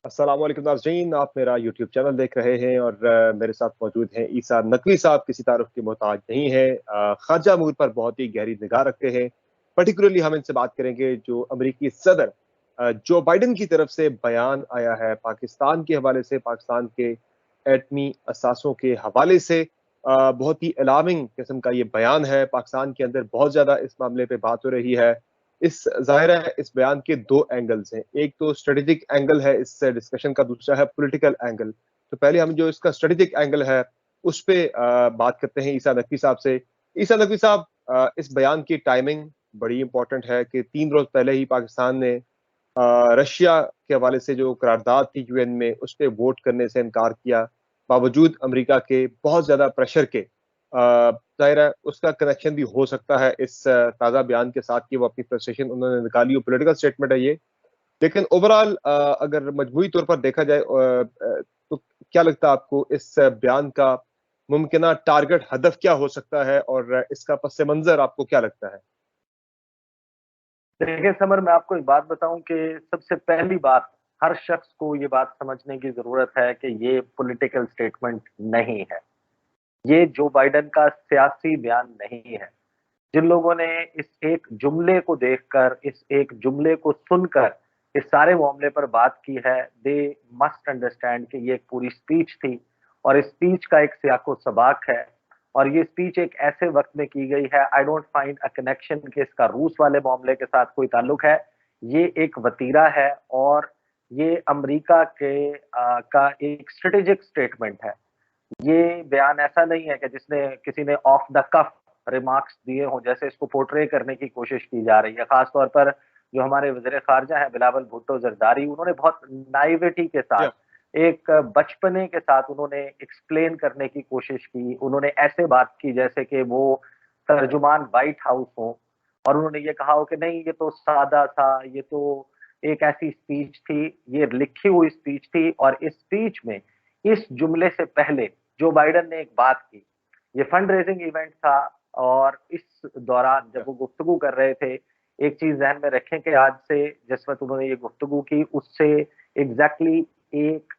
अस्सलाम वालेकुम नाज़रीन, आप मेरा यूट्यूब चैनल देख रहे हैं और मेरे साथ मौजूद हैं ईसा नकवी साहब। किसी तारुफ की मोहताज नहीं है। ख़ारजा अमूर पर बहुत ही गहरी निगाह रखते हैं। पर्टिकुलरली हम इनसे बात करेंगे जो अमरीकी सदर जो बाइडन की तरफ से बयान आया है पाकिस्तान के हवाले से, पाकिस्तान के एटमी असासों के हवाले से। बहुत ही अलार्मिंग किस्म का ये बयान है। पाकिस्तान के अंदर बहुत ज़्यादा इस मामले पे बात हो रही है। इस ज़ाहिर है इस बयान के 2 एंगल्स हैं। एक तो स्ट्रेटेजिक एंगल है इस डिस्कशन का, दूसरा है पॉलिटिकल एंगल। तो पहले हम जो इसका स्ट्रेटेजिक एंगल है उस पे बात करते हैं ईसा नकवी साहब से। ईसा नकवी साहब, इस बयान की टाइमिंग बड़ी इंपॉर्टेंट है कि 3 रोज़ पहले ही पाकिस्तान ने रशिया के हवाले से जो करारदाद थी यूएन में, उस पे वोट करने से इनकार किया, बावजूद अमेरिका के बहुत ज़्यादा प्रेशर के। ज़ाहिर है उसका कनेक्शन भी हो सकता है इस ताज़ा बयान के साथ कि वो अपनी फ्रस्ट्रेशन उन्होंने निकाली हो, पॉलिटिकल स्टेटमेंट है ये। लेकिन ओवरऑल अगर मजमूई तौर पर देखा जाए तो क्या लगता है आपको इस बयान का मुमकिना टारगेट हदफ क्या हो सकता है और इसका पस मंज़र आपको क्या लगता है? देखिए समर, मैं आपको एक बात बताऊं कि सबसे पहली बात, हर शख्स को ये बात समझने की जरूरत है कि ये पॉलिटिकल स्टेटमेंट नहीं है। ये जो बाइडेन का सियासी बयान नहीं है। जिन लोगों ने इस एक जुमले को देखकर, इस एक जुमले को सुनकर इस सारे मामले पर बात की है, दे मस्ट अंडरस्टैंड कि ये एक पूरी स्पीच थी और इस स्पीच का एक सियाको सबाक है। और ये स्पीच एक ऐसे वक्त में की गई है, I don't find a connection कि इसका रूस वाले मामले के साथ कोई ताल्लुक है। ये एक वतीरा है और ये अमेरिका का एक स्ट्रेटेजिक स्टेटमेंट है। ये बयान ऐसा नहीं है कि जिसने किसी ने ऑफ द कफ रिमार्क्स दिए हों, जैसे इसको पोर्ट्रे करने की कोशिश की जा रही है। खास तौर पर जो हमारे वज़ीर ख़ारिजा हैं बिलावल भुट्टो ज़रदारी, उन्होंने बहुत नाइविटी के साथ, या एक बचपने के साथ उन्होंने एक्सप्लेन करने की कोशिश की। उन्होंने ऐसे बात की जैसे कि वो तर्जुमान व्हाइट हाउस हों और उन्होंने ये कहा हो कि नहीं, ये तो सादा था, ये तो एक ऐसी स्पीच थी, ये लिखी हुई स्पीच थी। और इस स्पीच में, इस जुमले से पहले जो बाइडेन ने एक बात की, ये फंड रेजिंग इवेंट था। और इस दौरान जब या वो गुफ्तगू कर रहे थे, एक चीज ज़हन में रखें कि आज से जिस वक़्त उन्होंने ये गुफ्तगू की, उससे एग्ज़ैक्टली 1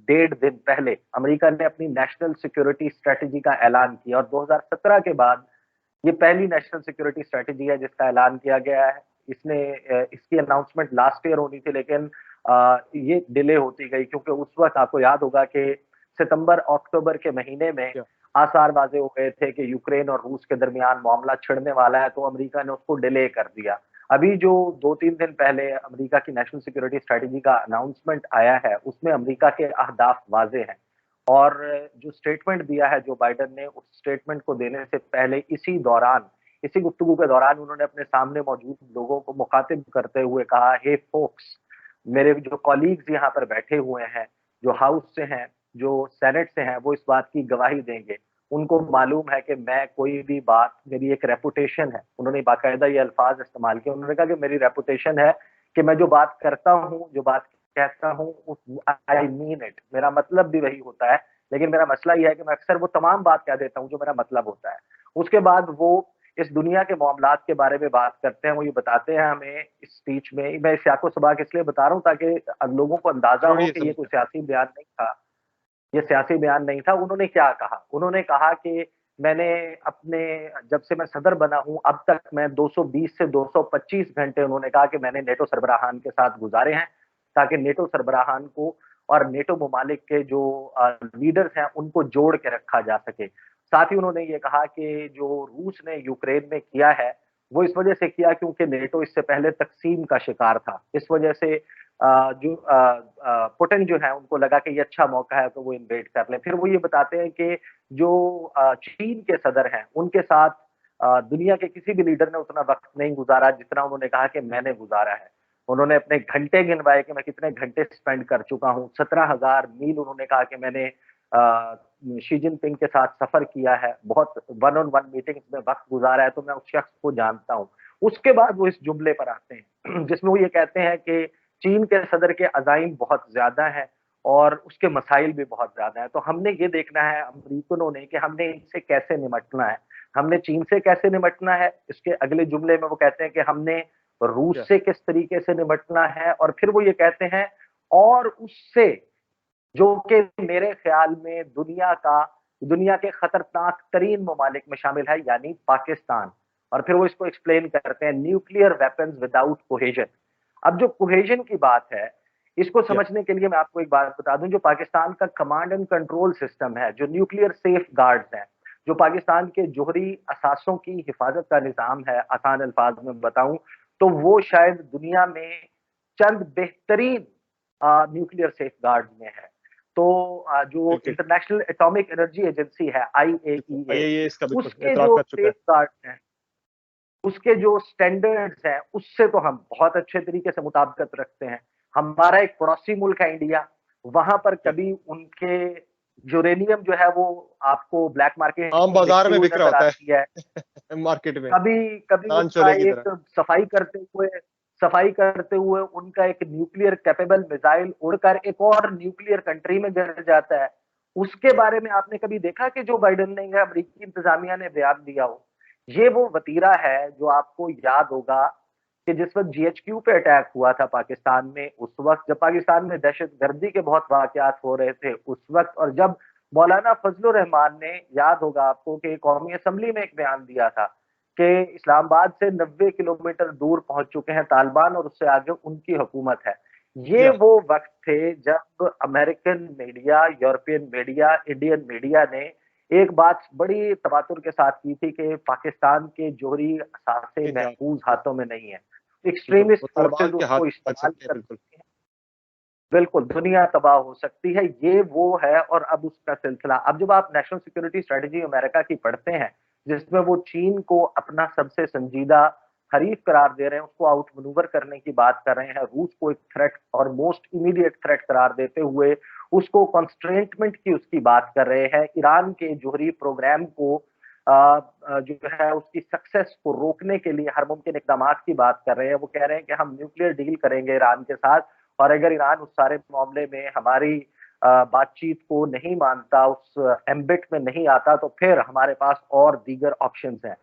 डेढ़ दिन पहले अमेरिका ने अपनी नेशनल सिक्योरिटी स्ट्रैटेजी का ऐलान किया और 2017 के बाद ये पहली नेशनल सिक्योरिटी स्ट्रैटेजी है जिसका ऐलान किया गया है। इसकी अनाउंसमेंट लास्ट ईयर होनी थी, लेकिन ये डिले होती गई क्योंकि उस वक़्त आपको याद होगा कि सितंबर-अक्टूबर के महीने में या आसार वाज़े हो गए थे कि यूक्रेन और रूस के दरमियान मामला छिड़ने वाला है, तो अमेरिका ने उसको डिले कर दिया। अभी जो 2-3 दिन पहले अमेरिका की नेशनल सिक्योरिटी स्ट्रैटेजी का अनाउंसमेंट आया है, उसमें अमेरिका के अहदाफ वाज़ेह हैं। और जो स्टेटमेंट दिया है जो बाइडेन ने, उस स्टेटमेंट को देने से पहले इसी गुफ्तगू के दौरान उन्होंने अपने सामने मौजूद लोगों को मुखातिब करते हुए कहा, हे फोक्स, मेरे जो कॉलीग्स यहाँ पर बैठे हुए हैं, जो हाउस से हैं, जो सेनेट से हैं, वो इस बात की गवाही देंगे। उनको मालूम है कि मैं कोई भी बात, मेरी एक रेपुटेशन है। उन्होंने बाकायदा ये अल्फाज इस्तेमाल किए। उन्होंने कहा कि मेरी रेपुटेशन है कि मैं जो बात करता हूँ, जो बात कहता हूँ, आई मीन इट। मेरा मतलब भी वही होता है। लेकिन मेरा मसला ये है कि मैं अक्सर वो तमाम बात कह देता हूँ जो मेरा मतलब होता है। उसके बाद वो इस दुनिया के मामलात के बारे में बात करते हैं। वो ये बताते हैं हमें इस स्पीच में, मैं इस याको सबाक इसलिए बता रहा हूँ ताकि लोगों को अंदाजा ज़रूरी हो है कि ये कोई समझना। सियासी बयान नहीं था। ये सियासी बयान नहीं था। उन्होंने क्या कहा? उन्होंने कहा कि मैंने अपने, जब से मैं सदर बना हूँ अब तक, मैं 220 से 225 घंटे, उन्होंने कहा कि मैंने नेटो सरबराहान के साथ गुजारे हैं, ताकि नेटो सरबराहान को और नेटो ममालिक के जो लीडर्स हैं उनको जोड़ के रखा जा सके। साथ ही उन्होंने ये कहा कि जो रूस ने यूक्रेन में किया है, वो इस वजह से किया क्योंकि नेटो इससे पहले तकसीम का शिकार था। इस वजह से पुतिन जो है उनको लगा कि ये अच्छा मौका है तो वो इन्वेड कर लें। फिर वो ये बताते हैं कि जो चीन के सदर हैं उनके साथ दुनिया के किसी भी लीडर ने उतना वक्त नहीं गुजारा जितना उन्होंने कहा कि मैंने गुजारा है। उन्होंने अपने घंटे गिनवाए कि मैं कितने घंटे स्पेंड कर चुका हूँ। 17,000 मील उन्होंने कहा कि मैंने शी जिनपिंग के साथ सफर किया है, बहुत वन ऑन वन मीटिंग्स में वक्त गुजारा है, तो मैं उस शख्स को जानता हूँ। उसके बाद वो इस जुमले पर आते हैं जिसमें वो ये कहते हैं कि चीन के सदर के अज़ाइम बहुत ज्यादा हैं और उसके मसाइल भी बहुत ज्यादा है। तो हमने ये देखना है अमरीकनों ने कि हमने इनसे कैसे निमटना है। हमने चीन से कैसे निमटना है, इसके अगले जुमले में वो कहते हैं कि हमने रूस या से किस तरीके से निमटना है। और फिर वो ये कहते हैं और उससे, जो कि मेरे ख्याल में दुनिया के खतरनाक तरीन ममालिक में शामिल है, यानी पाकिस्तान। और फिर वो इसको एक्सप्लेन करते हैं न्यूक्लियर वेपन्स विदाउट कोहेजन। अब जो कोहेजन की बात है, इसको या समझने के लिए मैं आपको एक बात बता दूं, जो पाकिस्तान का कमांड एंड कंट्रोल सिस्टम है, जो न्यूक्लियर सेफ गार्ड्स हैं, जो पाकिस्तान के जोहरी असासों की हिफाजत का निजाम है, आसान अल्फाज में बताऊं तो वो शायद दुनिया में चंद बेहतरीन न्यूक्लियर सेफ गार्ड में है। तो जो बिल्कुल इंटरनेशनल एटॉमिक एनर्जी एजेंसी है, बिल्कुल, IAEA, आईएए इसका बिल्कुल उसके एतराफ जो कर चुका है। सेफ गार्ड हैं, उसके जो स्टैंडर्ड्स हैं, उससे तो हम बहुत अच्छे तरीके से मुताबिकत रखते हैं। हमारा एक पड़ोसी मुल्क है इंडिया, वहां पर या कभी उनके यूरेनियम जो है वो आपको ब्लैक मार्केट आम में बाजार बिकती में हुई बिक रहा नजर होता आती है। है मार्केट में, कभी कभी कान उनका चोले की तरह। एक सफाई करते हुए उनका एक न्यूक्लियर कैपेबल मिसाइल उड़कर एक और न्यूक्लियर कंट्री में गिर जाता है। उसके बारे में आपने कभी देखा कि जो बाइडेन ने या अमेरिकी इंतजामिया ने बयान दिया हो? ये वो वतीरा है जो आपको याद होगा कि जिस वक्त GHQ पे अटैक हुआ था पाकिस्तान में, उस वक्त जब पाकिस्तान में दहशत गर्दी के बहुत वाकयात हो रहे थे उस वक्त, और जब मौलाना फजलुर रहमान ने, याद होगा आपको, कि कौमी असम्बली में एक बयान दिया था कि इस्लामाबाद से 90 किलोमीटर दूर पहुंच चुके हैं तालिबान और उससे आगे उनकी हुकूमत है। ये या वो वक्त थे जब American media, European media, Indian media ने एक बात बड़ी तवातुर के साथ की थी कि पाकिस्तान के जोहरी असासे इन ध्यान, महफूज या हाथों में नहीं है, बिल्कुल वो एक्सट्रीमिस्ट तालिबान फोर्सेज के हाथ उसको लग इस्तेमाल सकते हैं, कर बिल्कुल। सकती हैं। बिल्कुल, दुनिया तबाह हो सकती है, ये वो है। और अब उसका सिलसिला, अब जब आप नेशनल सिक्योरिटी स्ट्रेटजी अमेरिका की पढ़ते हैं, जिसमें वो चीन को अपना सबसे संजीदा हरीफ करार दे रहे हैं, उसको आउट मनूवर करने की बात कर रहे हैं, रूस को एक थ्रेट और मोस्ट इमीडिएट थ्रेट करार देते हुए उसको कॉन्स्ट्रेंटमेंट की उसकी बात कर रहे हैं, ईरान के जोहरी प्रोग्राम को जो है उसकी सक्सेस को रोकने के लिए हर मुमकिन इकदाम की बात कर रहे हैं। वो कह रहे हैं कि हम न्यूक्लियर डील करेंगे ईरान के साथ, और अगर ईरान उस सारे मामले में हमारी बातचीत को नहीं मानता, उस एम्बिट में नहीं आता, तो फिर हमारे पास और दीगर ऑप्शंस हैं।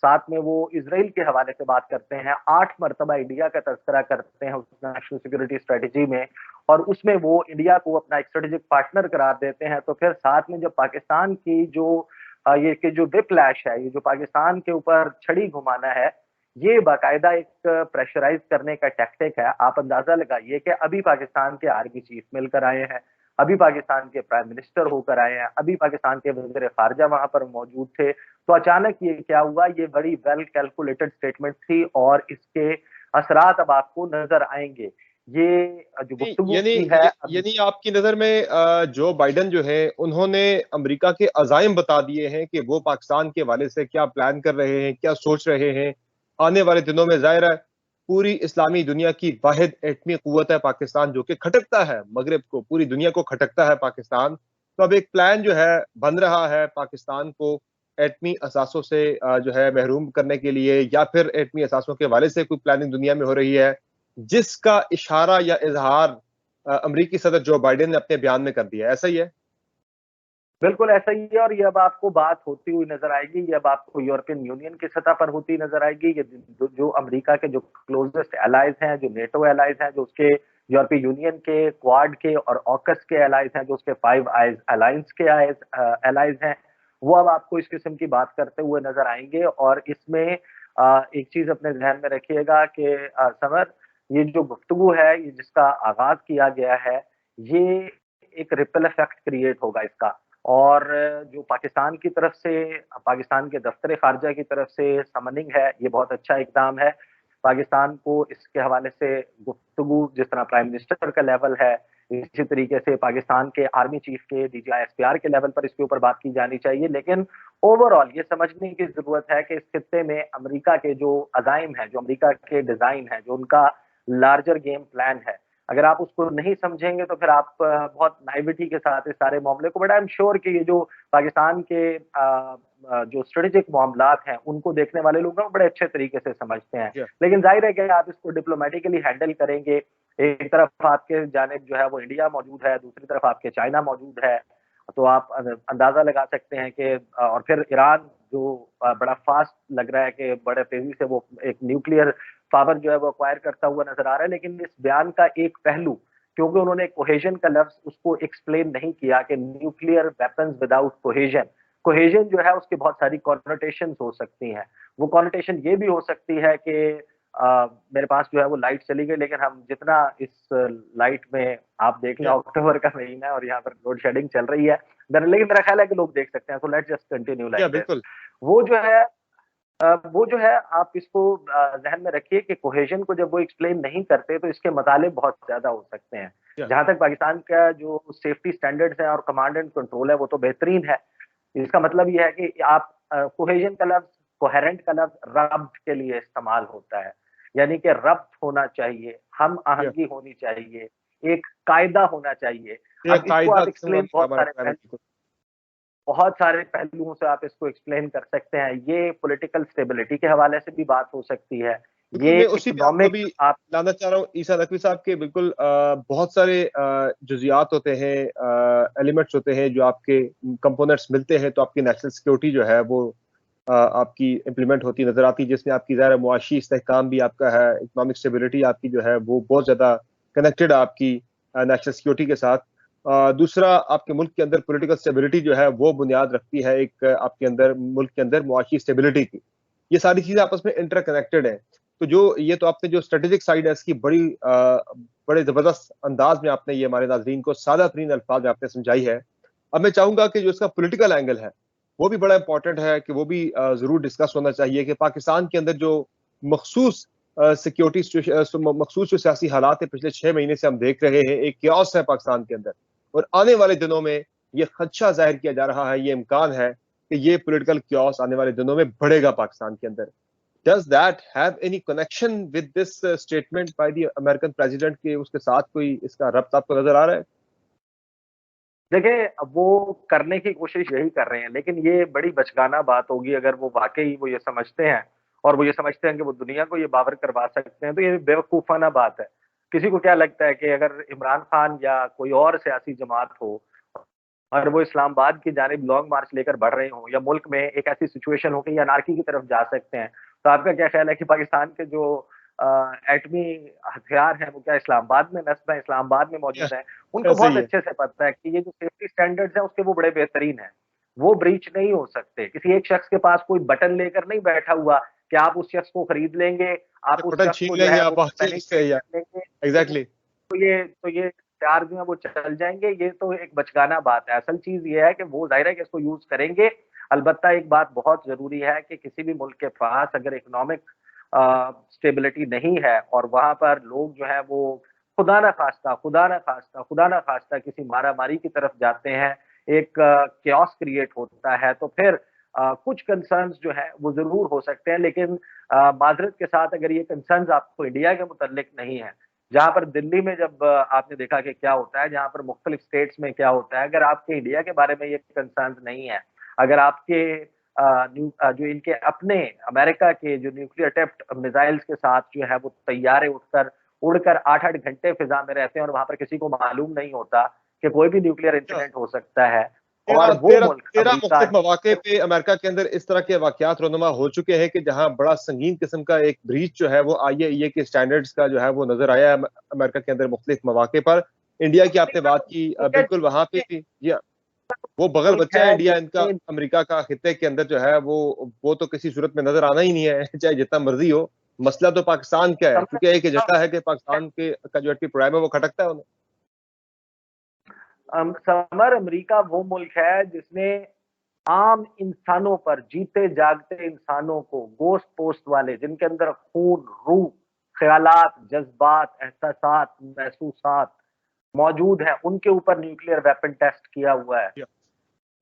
साथ में वो इसराइल के हवाले से बात करते हैं, 8 मरतबा इंडिया का तज़किरा करते हैं उस नेशनल सिक्योरिटी स्ट्रेटजी में, और उसमें वो इंडिया को अपना एक स्ट्रेटेजिक पार्टनर करार देते हैं। तो फिर साथ में जब पाकिस्तान की जो ये कि जो विप्लैश है, ये जो पाकिस्तान के ऊपर छड़ी घुमाना है, ये बाकायदा एक प्रेशराइज करने का टैक्टिक है। आप अंदाजा लगाइए कि अभी पाकिस्तान के आर्मी चीफ मिलकर आए हैं, अभी पाकिस्तान के प्राइम मिनिस्टर होकर आए हैं, अभी पाकिस्तान के वजीर खारजा वहां पर मौजूद थे। तो अचानक ये क्या हुआ? ये बड़ी वेल कैलकुलेटेड स्टेटमेंट थी और इसके असरात अब आपको नजर आएंगे। ये जो नहीं, गुफ्तगू यानी की है अब, यानी आपकी नज़र में जो बाइडेन जो है उन्होंने अमेरिका के अज़ाइम बता दिए हैं कि वो पाकिस्तान के हवाले से क्या प्लान कर रहे हैं, क्या सोच रहे हैं आने वाले दिनों में। ज़ाहिर है पूरी इस्लामी दुनिया की वाहिद एटमी क़ुव्वत है पाकिस्तान, जो कि खटकता है मगरिब को, पूरी दुनिया को खटकता है पाकिस्तान। तो अब एक प्लान जो है बन रहा है पाकिस्तान को एटमी असासों से जो है महरूम करने के लिए, या फिर एटमी असासों के हवाले से कोई प्लानिंग दुनिया में हो रही है, जिसका इशारा या इजहार अमरीकी सदर जो बाइडेन ने अपने बयान में कर दिया है। ऐसा ही है? बिल्कुल ऐसा ही है। और ये अब आपको बात होती हुई नजर आएगी, ये अब आपको यूरोपियन यूनियन की सतह पर होती नजर आएगी। ये जो अमेरिका के जो क्लोजेस्ट एलाइज हैं, जो नेटो एलाइज हैं, जो उसके यूरोपीय यूनियन के, क्वाड के और ऑकस के एलाइज हैं, जो उसके फाइव आइज अलायंस के एलाइज हैं, वो अब आपको इस किस्म की बात करते हुए नजर आएंगे। और इसमें एक चीज अपने ध्यान में रखिएगा कि समर, ये जो गुफ्तगू है, ये जिसका आगाज किया गया है, ये एक रिपल इफेक्ट क्रिएट होगा इसका। और जो पाकिस्तान की तरफ से, पाकिस्तान के दफ्तर खारजा की तरफ से समनिंग है, ये बहुत अच्छा इकदाम है। पाकिस्तान को इसके हवाले से गुफ्तगू, जिस तरह प्राइम मिनिस्टर का लेवल है, इसी तरीके से पाकिस्तान के आर्मी चीफ के, DGI SPR के लेवल पर इसके ऊपर बात की जानी चाहिए। लेकिन ओवरऑल ये समझने की जरूरत है कि इस खित्ते में अमेरिका के जो अजाइम है, जो अमेरिका के डिजाइन है, जो उनका लार्जर गेम प्लान है, अगर आप उसको नहीं समझेंगे तो फिर आप बहुत नाइविटी के साथ इस सारे मामले को, बट आई एम श्योर कि ये जो पाकिस्तान के जो स्ट्रेटेजिक मामलात हैं, उनको देखने वाले लोग हैं, वो बड़े अच्छे तरीके से समझते हैं। जी। लेकिन जाहिर है कि आप इसको डिप्लोमेटिकली हैंडल करेंगे। एक तरफ आपके जानिब जो है वो इंडिया मौजूद है, दूसरी तरफ आपके चाइना मौजूद है, तो आप अंदाजा लगा सकते हैं कि और फिर ईरान जो बड़ा फास्ट लग रहा है कि बड़े तेजी से वो एक न्यूक्लियर पावर जो है वो अक्वायर करता हुआ नजर आ रहा है। लेकिन इस बयान का एक पहलू क्योंकि उन्होंने कोहेजन का लफ्ज उसको एक्सप्लेन नहीं किया कि nuclear weapons without cohesion, cohesion जो है उसकी बहुत सारी कॉनोटेशंस हो सकती हैं। वो कॉनोटेशन ये भी हो सकती है कि मेरे पास जो है वो लाइट चली गई, लेकिन हम जितना इस लाइट में आप देख लें, या अक्टूबर का महीना है और यहाँ पर लोड शेडिंग चल रही है, लेकिन मेरा ख्याल है कि लोग देख सकते हैं, सो लेट्स जस्ट कंटिन्यू या लाइक दिस। बिल्कुल। वो जो है वो जो है आप इसको ज़हन में रखिए कि कोहेजन को जब वो एक्सप्लेन नहीं करते तो इसके मताले बहुत ज़्यादा हो सकते हैं। या जहाँ तक पाकिस्तान का जो सेफ्टी स्टैंडर्ड्स है और कमांड एंड कंट्रोल है वो तो बेहतरीन है। इसका मतलब ये है कि आप कोहेजन का लफ्ज़, कोहेरेंट का लफ्ज़ रब्त के लिए इस्तेमाल होता है। यानी कि रब्त होना चाहिए, हम या आहंगी होनी चाहिए, एक कायदा होना चाहिए। या अब इसको कायदा आप एक्सप्लेन हमारा ख्याल है, बिल्कुल। बहुत सारे पहलुओं से आप इसको एक्सप्लेन कर सकते हैं। ये पॉलिटिकल स्टेबिलिटी के हवाले से भी बात हो सकती है। बिल्कुल, ये मैं उसी पे आपको इकोनॉमिक अभी आप लाना चाह रहा हूँ ईसा नकवी साहब के, बिल्कुल बहुत सारे जुज़ियात होते हैं, एलिमेंट्स होते हैं जो आपके कंपोनेंट्स मिलते हैं तो आपकी नेशनल सिक्योरिटी जो है वो आपकी इम्प्लीमेंट होती नजर आती है, जिसमें आपकी ज़ाहिर मुआशी इस्तेहकाम भी आपका है, इकोनॉमिक स्टेबिलिटी आपकी जो है वो बहुत ज़्यादा कनेक्टेड है आपकी नेशनल सिक्योरिटी के साथ। दूसरा, आपके मुल्क के अंदर पॉलिटिकल स्टेबिलिटी जो है वो बुनियाद रखती है एक आपके अंदर मुल्क के अंदर मुआशी स्टेबिलिटी की। ये सारी चीज़ें आपस में इंटरकनेक्टेड हैं। तो जो ये तो आपने जो स्ट्रेटेजिक साइड है इसकी बड़े ज़बरदस्त अंदाज में आपने ये हमारे नाज़रीन को सादा तरीन अल्फाज में आपने समझाई है। अब मैं चाहूँगा कि जो इसका पॉलिटिकल एंगल है, वो भी बड़ा इंपॉर्टेंट है कि वो भी ज़रूर डिस्कस होना चाहिए कि पाकिस्तान के अंदर जो मखसूस सिक्योरिटी सिचुएशन, मखसूस जो सियासी हालात है पिछले 6 महीने से हम देख रहे हैं, एक क्यास है पाकिस्तान के अंदर और आने वाले दिनों में ये खदशा ज़ाहिर किया जा रहा है, ये इम्कान है कि ये पॉलिटिकल क्यास आने वाले दिनों में बढ़ेगा पाकिस्तान के अंदर। Does that have any connection with this statement by the American president के उसके साथ कोई इसका रब्त आपको नजर आ रहा है? देखिए, अब वो करने की कोशिश यही कर रहे हैं, लेकिन ये बड़ी बचकाना बात होगी अगर वो वाक़ई वो ये समझते हैं और वो ये समझते हैं कि वो दुनिया को ये बावर करवा सकते हैं, तो ये बेवकूफ़ाना बात है। किसी को क्या लगता है कि अगर इमरान खान या कोई और सियासी जमात हो और वो इस्लामाबाद की जानिब लॉन्ग मार्च लेकर बढ़ रहे हों या मुल्क में एक ऐसी सिचुएशन हो कि ये अनार्की की तरफ जा सकते हैं, तो आपका क्या ख्याल है कि पाकिस्तान के जो एटमी हथियार हैं, वो क्या इस्लामाबाद में नस्ब हैं, इस्लामाबाद में मौजूद हैं? उनको बहुत सही है। अच्छे से पता है कि ये जो सेफ्टी स्टैंडर्ड्स हैं, उसके वो बड़े बेहतरीन हैं। वो ब्रीच नहीं हो सकते। किसी एक शख्स के पास कोई बटन लेकर नहीं बैठा हुआ कि आप उस शख्स को खरीद लेंगे, आप उस बटन शख्स छीन को जो लेंगे है आप वो वहां से पेनिट्रेट या कर लेंगे, एग्जैक्टली। तो ये हथियार जो है वो चल जाएँगे, ये तो एक बचकाना बात है। असल चीज़ ये है कि वो ज़ाहिर है कि इसको यूज़ करेंगे। अलबत्ता एक बात बहुत ज़रूरी है कि किसी भी मुल्क के पास अगर इकोनॉमिक स्टेबिलिटी नहीं है और वहाँ पर लोग जो हैं वो खुदा ना खास्ता किसी मारा-मारी की तरफ जाते हैं, एक chaos क्रिएट होता है, तो फिर कुछ कंसर्न्स जो हैं वो ज़रूर हो सकते हैं, लेकिन माज़रत के साथ अगर ये कंसर्न्स आपको इंडिया के मुतल्लिक नहीं है, जहाँ पर दिल्ली में जब आपने देखा कि क्या होता है, जहाँ पर मुख्तलिफ स्टेट्स में क्या होता है, अगर आपके इंडिया के बारे में ये कंसर्न्स नहीं है, अगर आपके जो इनके अपने अमेरिका के जो न्यूक्लियर टिप्ड मिसाइल्स के साथ जो है वो तैयारे उड़कर 8-8 घंटे फिज़ा में रहते हैं और वहाँ पर किसी को मालूम नहीं होता कि कोई भी न्यूक्लियर इंसिडेंट हो सकता है तेरह और वो तेरह मुल्क तेरह अमेरिका मुख्तलिफ मौके पे अमेरिका के अंदर इस तरह के वाकयात रोनुमा हो चुके हैं कि जहां बड़ा संगीन किस्म का एक ब्रीच जो है वो आईएईए के स्टैंडर्ड्स का जो है वो नजर आया है अमेरिका के अंदर मुख्तलिफ मौके पर। इंडिया की आपने बात की, बिल्कुल वहां पे भी जी हाँ, वो बगल मुल्क बच्चा है है इंडिया इनका जिसमें अमेरिका का खित्ते के अंदर जो है वो तो किसी सूरत में नजर आना ही नहीं है चाहे जितना मर्जी हो। मसला तो पाकिस्तान का है क्योंकि एक एजेंडा है कि पाकिस्तान के का जो एटमी प्रोग्राम है वो खटकता है उन्हें। समर अमेरिका वो मुल्क है जिसने आम इंसानों पर, जीते जागते इंसानों को, गोश्त पोस्ट वाले जिनके अंदर खून, रूह, ख्यालात, जज्बात, एहसासात, महसूसात मौजूद हैं, उनके ऊपर न्यूक्लियर वेपन टेस्ट किया हुआ है। या,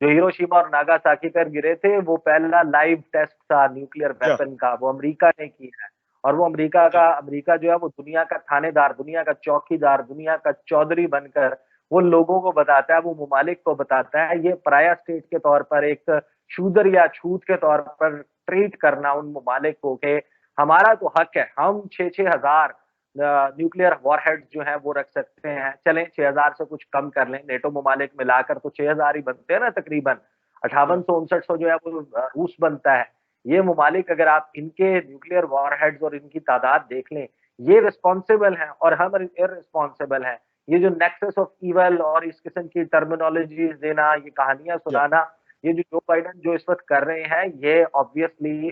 जो हिरोशिमा और नागासाकी पर गिरे थे, वो पहला लाइव टेस्ट था न्यूक्लियर या, वेपन का, वो अमेरिका ने किया है। और वो अमेरिका जो है वो दुनिया का थानेदार, दुनिया का चौकीदार, दुनिया का चौधरी बनकर वो लोगों को बताता है, वो ममालिक को बताता है, ये पराया स्टेट के तौर पर एक शूदर या छूत के तौर पर ट्रीट करना उन ममालिक को कि हमारा तो हक है, हम 6-6 हजार न्यूक्लियर वॉरहेड्स जो हैं वो रख सकते हैं। चलें 6000 से कुछ कम कर लें, नेटो ममालिक मिलाकर तो 6000 ही बनते हैं ना तकरीबन। या, 5800-5900 जो है वो रूस बनता है। ये ममालिक अगर आप इनके न्यूक्लियर वॉरहेड्स और इनकी तादाद देख लें, ये रिस्पॉन्सिबल हैं और हम इररिस्पॉन्सिबल हैं। ये जो नेक्सस ऑफ इवल और इस किस्म की टर्मिनोलॉजीज देना, ये कहानियां सुनाना, ये जो बाइडेन जो इस वक्त कर रहे हैं, ये ऑब्वियसली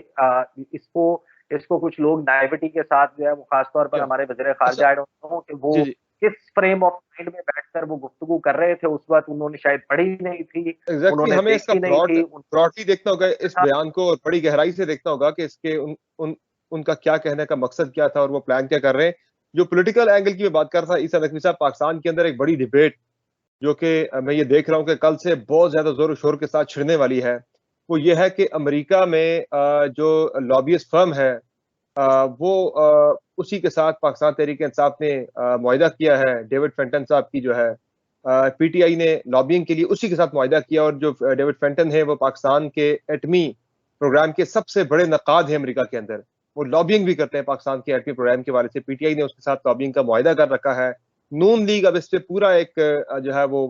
इसको इसको कुछ लोग नाइविटी के साथ जो है वो खासतौर पर हमारे वज़ीर खारजा कि वो किस फ्रेम ऑफ माइंड में बैठकर वो गुफ्तगू कर रहे थे उस वक्त, उन्होंने शायद पढ़ी नहीं थी, उन्होंने हमें इसका ब्रॉडली देखना होगा, इस बयान को, और बड़ी गहराई से देखना होगा कि इसके उनका क्या कहने का मकसद क्या था और वो प्लान क्या कर रहे हैं। जो पॉलिटिकल एंगल की बात कर रहा था ईसा नकवी साहब, पाकिस्तान के अंदर एक बड़ी डिबेट जो कि मैं ये देख रहा हूँ कि कल से बहुत ज्यादा जोर शोर के साथ छिड़ने वाली है, वो ये है कि अमेरिका में जो लॉबियस्ट फर्म है वो उसी के साथ पाकिस्तान तहरीक इंसाफ ने मुआहिदा किया है। डेविड फेंटन साहब की जो है पीटीआई ने लॉबिंग के लिए उसी के साथ मुआहिदा किया, और जो डेविड फेंटन है वो पाकिस्तान के एटमी प्रोग्राम के सबसे बड़े नकाद हैं अमेरिका के अंदर। वो लॉबिंग भी करते हैं पाकिस्तान के एटमी प्रोग्राम के वाले से। पीटीआई ने उसके साथ लॉबिंग का मुआहिदा कर रखा है। नून लीग अब इस पे पूरा एक जो है वो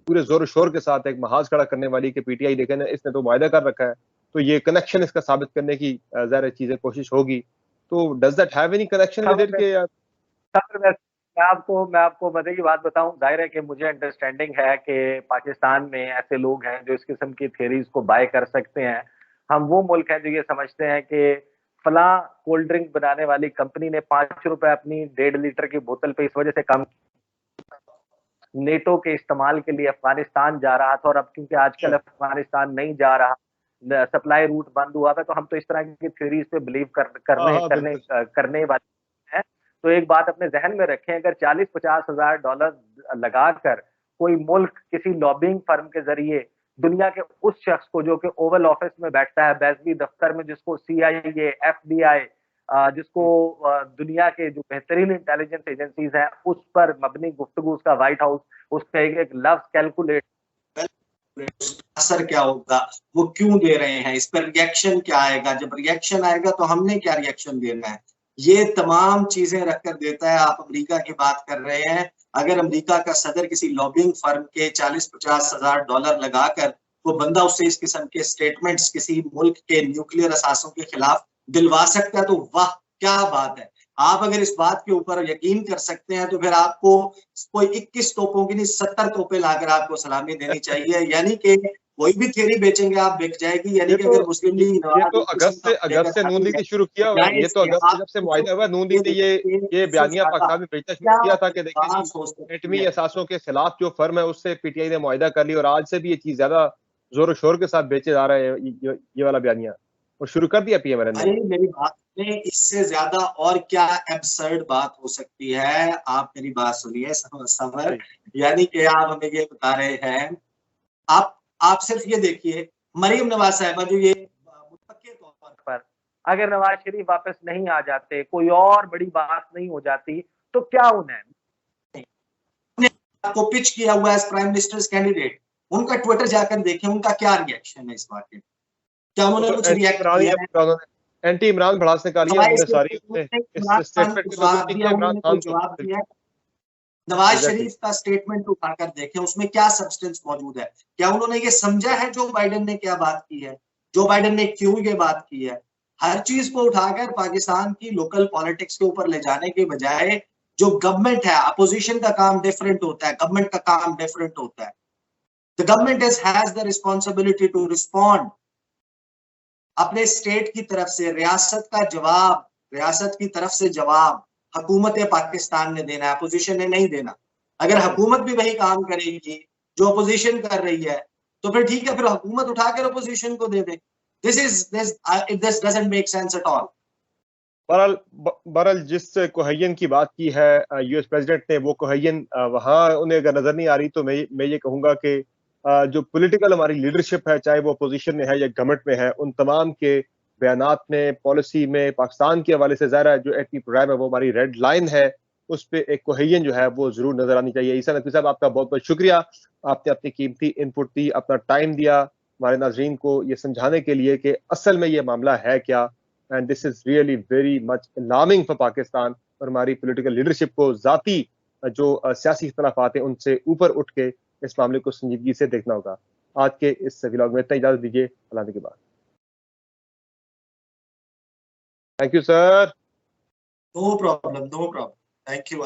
पूरे जोर शोर के साथ एक महाज खड़ा करने वाली कि पीटीआई देखे ना, इसने तो मुआहिदा कर रखा है, तो ये कनेक्शन इसका साबित करने की ज़ाहिर चीजें कोशिश होगी। तो does that have any connection with it? के मैं आपको मजे की बात बताऊं, जाहिर है कि मुझे अंडरस्टैंडिंग है कि पाकिस्तान में ऐसे लोग हैं जो इस किस्म की थ्योरीज को बाय कर सकते हैं। हम वो मुल्क हैं जो ये समझते हैं कि फला कोल्ड ड्रिंक बनाने वाली कंपनी ने 5 रुपए अपनी 1.5 लीटर की बोतल पे इस वजह से कम, नेटो के इस्तेमाल के लिए अफगानिस्तान जा रहा था, और अब क्योंकि आजकल अफगानिस्तान नहीं जा रहा, सप्लाई रूट बंद हुआ था, तो हम तो इस तरह की थ्योरीज पे बिलीव करने वाले हैं। तो एक बात अपने जहन में रखें, अगर 40-50 हजार डॉलर लगाकर कोई मुल्क किसी लॉबिंग फर्म के जरिए दुनिया के उस शख्स को जो कि ओवल ऑफिस में बैठता है, बैजवी दफ्तर में, जिसको CIA, FBI, जिसको दुनिया के जो बेहतरीन इंटेलिजेंस एजेंसीज हैं उस पर मबनी गुफ्तगू, उसका व्हाइट हाउस उसका एक लफ्ज कैलकुलेट, असर क्या होगा, वो क्यों दे रहे हैं, इस पर रिएक्शन क्या आएगा, जब रिएक्शन आएगा तो हमने क्या रिएक्शन देना है, ये तमाम चीजें रखकर देता है। आप अमेरिका की बात कर रहे हैं, अगर अमेरिका का सदर किसी लॉबिंग फर्म के 40-50 हजार डॉलर लगाकर वो बंदा उससे इस किस्म के स्टेटमेंट्स किसी मुल्क के न्यूक्लियर असासों के खिलाफ दिलवा सकता है, तो वाह क्या बात है। आप अगर इस बात के ऊपर यकीन कर सकते हैं तो फिर आपको कोई 21 तोपों की नहीं 70 तोपें लाकर आपको सलामी देनी चाहिए। यानी कि कोई भी थ्योरी बेचेंगे आप बिक जाएगी। यानी कि अगर मुस्लिम लीग ये तो अगस्त से नून लीग ने शुरू किया हुआ है, ये तो अगस्त से जब से मुआहिदा हुआ नून लीग ने ये बयानिया पाकिस्तान में बेचना शुरू किया था कि देखिए एटमी असासों के खिलाफ जो फर्म है उससे पीटीआई ने मुआहिदा कर लिया, और आज से भी ये चीज ज्यादा जोर शोर के साथ बेचे जा रहे हैं ये वाला बयानिया, और शुरू कर दिया पीएमएल ने। मेरी बात में इससे ज्यादा और क्या एब्सर्ड बात हो सकती है। आप मेरी बात सुनिए समर, यानी कि आप हमें ये बता रहे हैं, आप सिर्फ ये देखिए मरीम नवाज साहिबा जो ये मुतक्के तौर पर अगर नवाज शरीफ वापस नहीं आ जाते, कोई और बड़ी बात नहीं हो जाती, तो क्या उन्हें आपको पिच किया हुआ है प्राइम मिनिस्टर्स कैंडिडेट, उनका ट्विटर जाकर देखें उनका क्या रिएक्शन है इस बात पे, क्या उन्होंने कुछ रिएक्ट किया? एंटी इमरान भड़ास निकाली है उन्होंने सारी, इस स्टेटमेंट के जवाब दिया। नवाज शरीफ का स्टेटमेंट उठाकर देखें उसमें क्या सब्सटेंस मौजूद है, क्या उन्होंने ये समझा है जो बाइडेन ने क्या बात की है, जो बाइडेन ने क्यों ये बात की है। हर चीज को उठाकर पाकिस्तान की लोकल पॉलिटिक्स के ऊपर ले जाने के बजाय जो गवर्नमेंट है, अपोजिशन का काम डिफरेंट होता है, गवर्नमेंट का काम डिफरेंट होता है। The government has the responsibility to respond, अपने स्टेट की तरफ से रियासत का जवाब, रियासत की तरफ से जवाब हुकूमत पाकिस्तान ने देना है, अपोजिशन ने नहीं देना। अगर हुकूमत भी वही काम करेगी जो अपोजिशन कर रही है तो फिर ठीक है, फिर हुकूमत उठाकर अपोजिशन को दे दे। This doesn't make sense at all. बहरहाल जिस कोहैयन की बात की है यूएस प्रेसिडेंट ने, वो कोहैयन वहां उन्हें अगर नजर नहीं आ रही तो मैं ये कहूंगा कि जो पॉलिटिकल हमारी लीडरशिप है, चाहे वो अपोजिशन में है या गवर्नमेंट में है, उन तमाम के बयानात में, पॉलिसी में, पाकिस्तान के हवाले से ज़ाहिर है जो एटमी प्रोग्राम है वो हमारी रेड लाइन है, उस पर एक कोहैयन जो है वो जरूर नजर आनी चाहिए। ईसा नकवी साहब, आपका बहुत बहुत शुक्रिया, आपने अपनी कीमती इनपुट दी, अपना टाइम दिया हमारे नाजरीन को ये समझाने के लिए कि असल में ये मामला है क्या। And this is really very much alarming for Pakistan, और हमारी पॉलिटिकल लीडरशिप को जाती जो सियासी इख्तलाफात हैं उनसे ऊपर उठ के इस मामले को संजीदगी से देखना होगा। आज के इस व्लॉग में इतना, इजाजत दीजिए, अल्लाह के बाद। Thank you sir. No problem, thank you.